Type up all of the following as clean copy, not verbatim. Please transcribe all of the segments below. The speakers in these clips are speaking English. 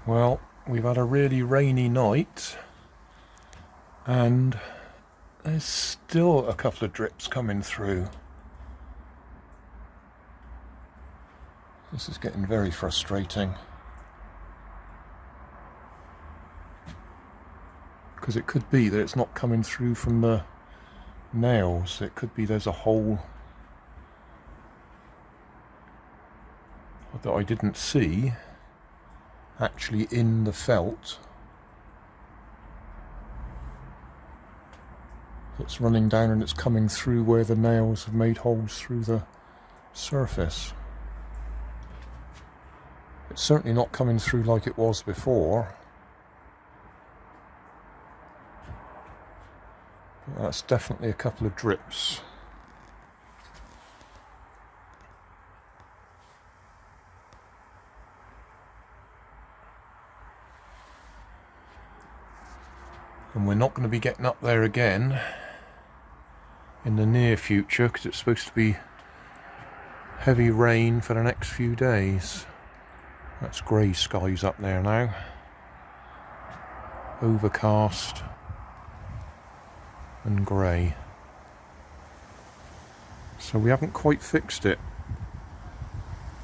Well, we've had a really rainy night and there's still a couple of drips coming through. This is getting very frustrating. Because it could be that it's not coming through from the nails. It could be there's a hole that I didn't see actually in the felt that's running down and it's coming through where the nails have made holes through the surface. It's certainly not coming through like it was before. But that's definitely a couple of drips. And we're not going to be getting up there again in the near future because it's supposed to be heavy rain for the next few days. That's grey skies up there now. Overcast and grey. So we haven't quite fixed it.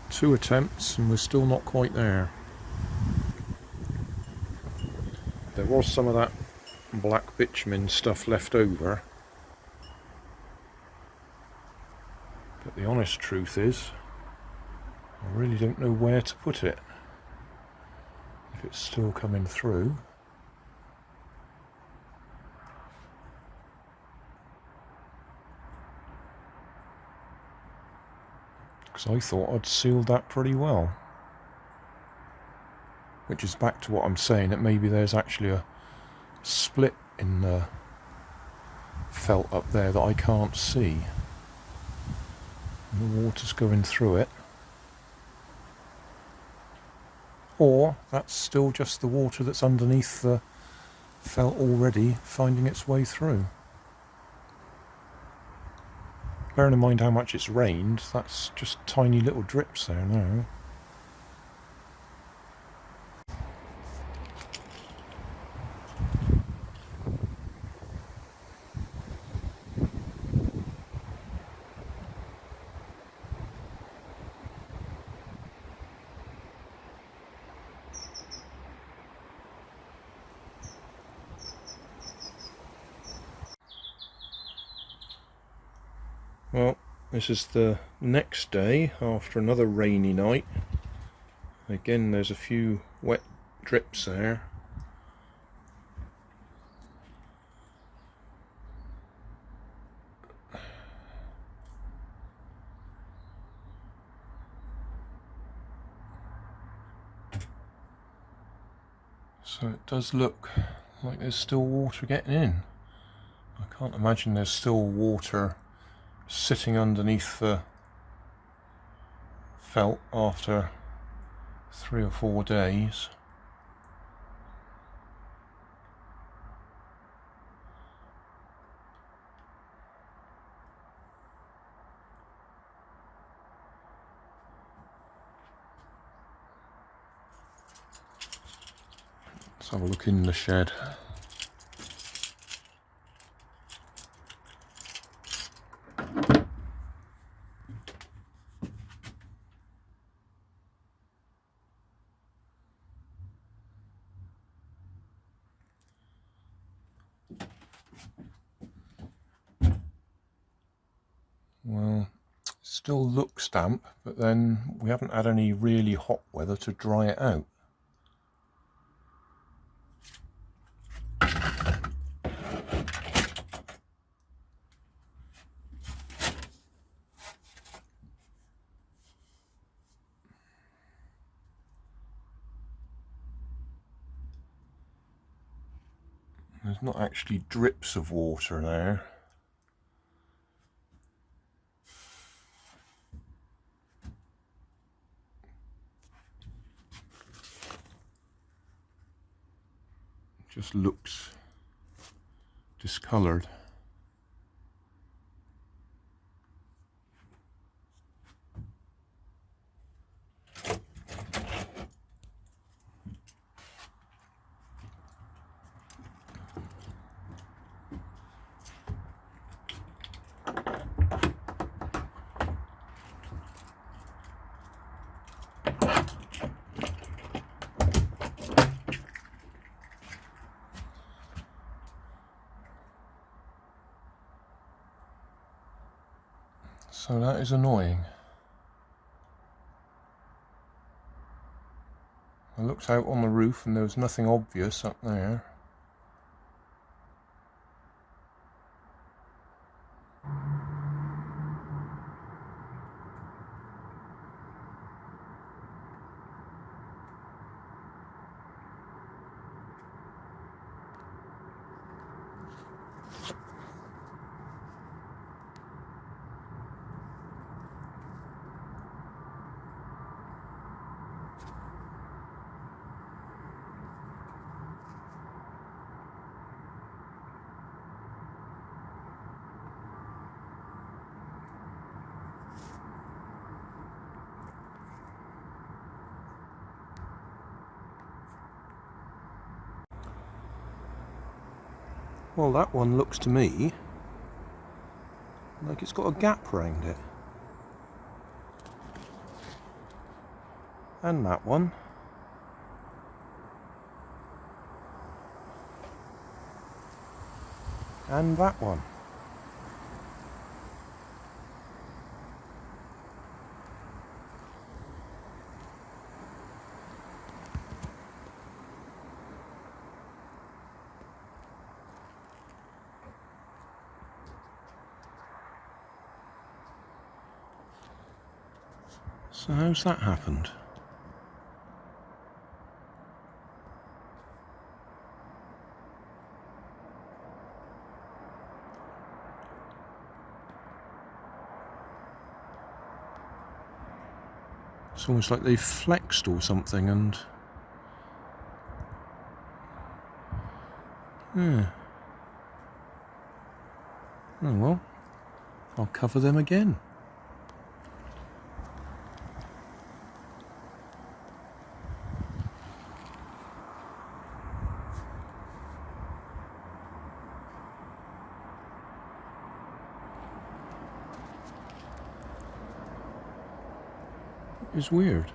2 attempts and we're still not quite there. There was some of that black bitumen stuff left over. But the honest truth is, I really don't know where to put it. If it's still coming through. Because I thought I'd sealed that pretty well. Which is back to what I'm saying, that maybe there's actually a split in the felt up there that I can't see. And the water's going through it. Or that's still just the water that's underneath the felt already finding its way through. Bearing in mind how much it's rained, that's just tiny little drips there now. Well, this is the next day after another rainy night. Again, there's a few wet drips there. So it does look like there's still water getting in. I can't imagine there's still water sitting underneath the felt after 3 or 4 days. Let's have a look in the shed. Well, it still looks damp, but then we haven't had any really hot weather to dry it out. There's not actually drips of water there. It just looks discoloured. So that is annoying. I looked out on the roof and there was nothing obvious up there. Well, that one looks to me like it's got a gap round it. And that one. And that one. So how's that happened? It's almost like they've flexed or something, and yeah. Oh well, I'll cover them again. It's weird.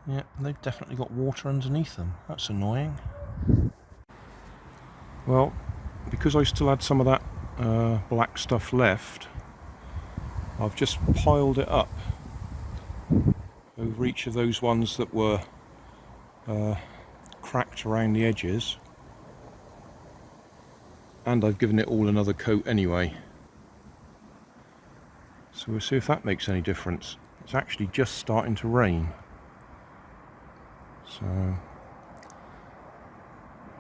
Yeah, they've definitely got water underneath them. That's annoying. Well, because I still had some of that black stuff left, I've just piled it up over each of those ones that were cracked around the edges, and I've given it all another coat anyway. So we'll see if that makes any difference. It's actually just starting to rain, so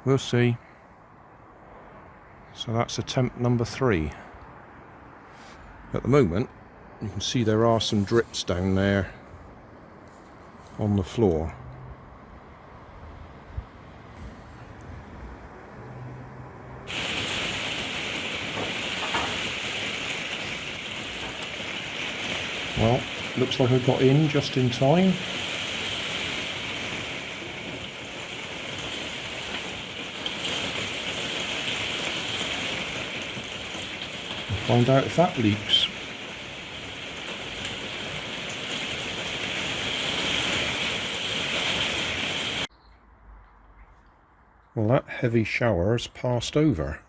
we'll see. So that's attempt number 3. At the moment, you can see there are some drips down there on the floor. Well, looks like I got in just in time. Find out if that leaks. Well, that heavy shower has passed over.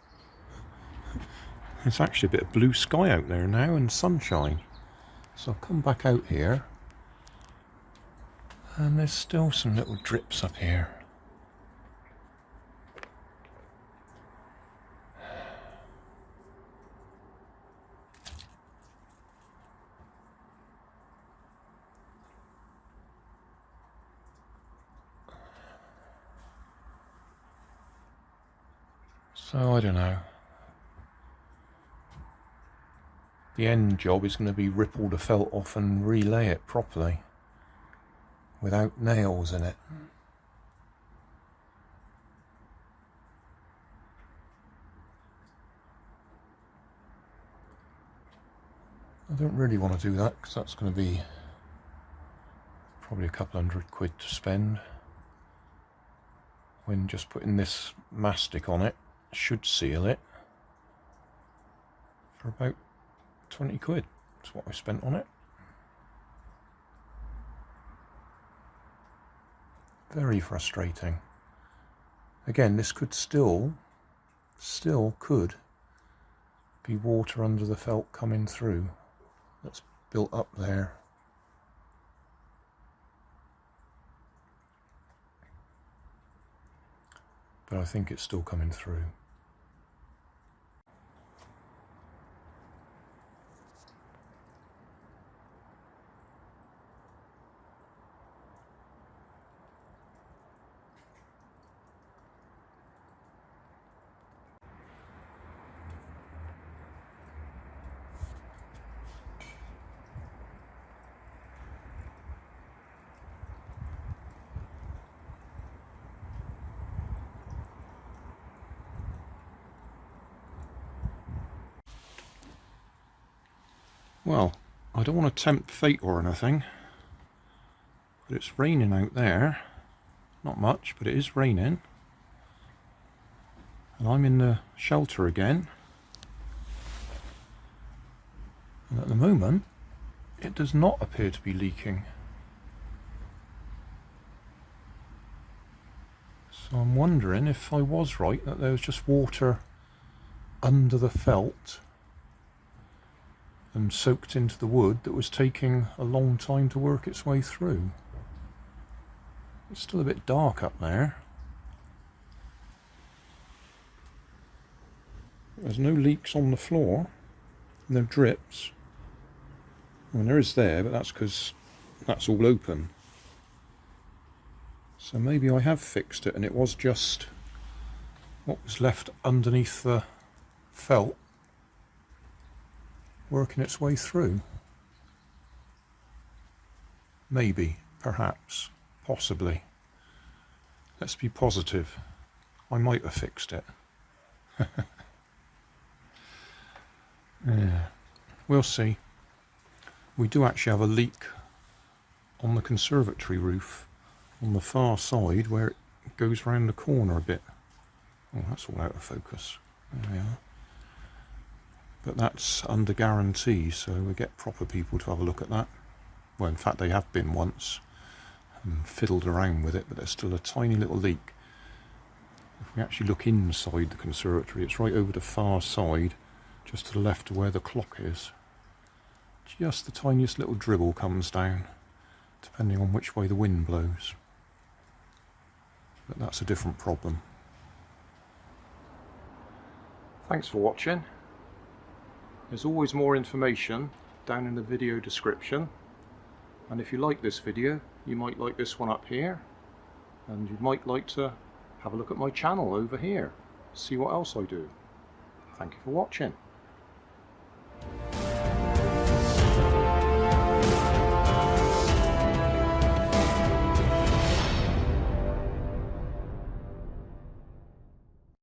There's actually a bit of blue sky out there now and sunshine. So I'll come back out here, and there's still some little drips up here. So I don't know. The end job is going to be rip all the felt off and relay it properly without nails in it. I don't really want to do that because that's going to be probably a couple £100 to spend, when just putting this mastic on it should seal it for about £20. That's what I spent on it. Very frustrating. Again, this could still could be water under the felt coming through that's built up there. But I think it's still coming through. Well, I don't want to tempt fate or anything, but it's raining out there. Not much, but it is raining. And I'm in the shelter again. And at the moment, it does not appear to be leaking. So I'm wondering if I was right, that there was just water under the felt and soaked into the wood that was taking a long time to work its way through. It's still a bit dark up there. There's no leaks on the floor, no drips. I mean, there is there, but that's because that's all open. So maybe I have fixed it and it was just what was left underneath the felt working its way through. Maybe, perhaps, possibly. Let's be positive. I might have fixed it. Yeah, we'll see. We do actually have a leak on the conservatory roof on the far side where it goes round the corner a bit. Oh, that's all out of focus. There we are. But that's under guarantee, so we get proper people to have a look at that. Well, in fact, they have been once and fiddled around with it, but there's still a tiny little leak. If we actually look inside the conservatory, it's right over the far side, just to the left of where the clock is. Just the tiniest little dribble comes down, depending on which way the wind blows. But that's a different problem. Thanks for watching. There's always more information down in the video description, and if you like this video you might like this one up here, and you might like to have a look at my channel over here, see what else I do. Thank you for watching.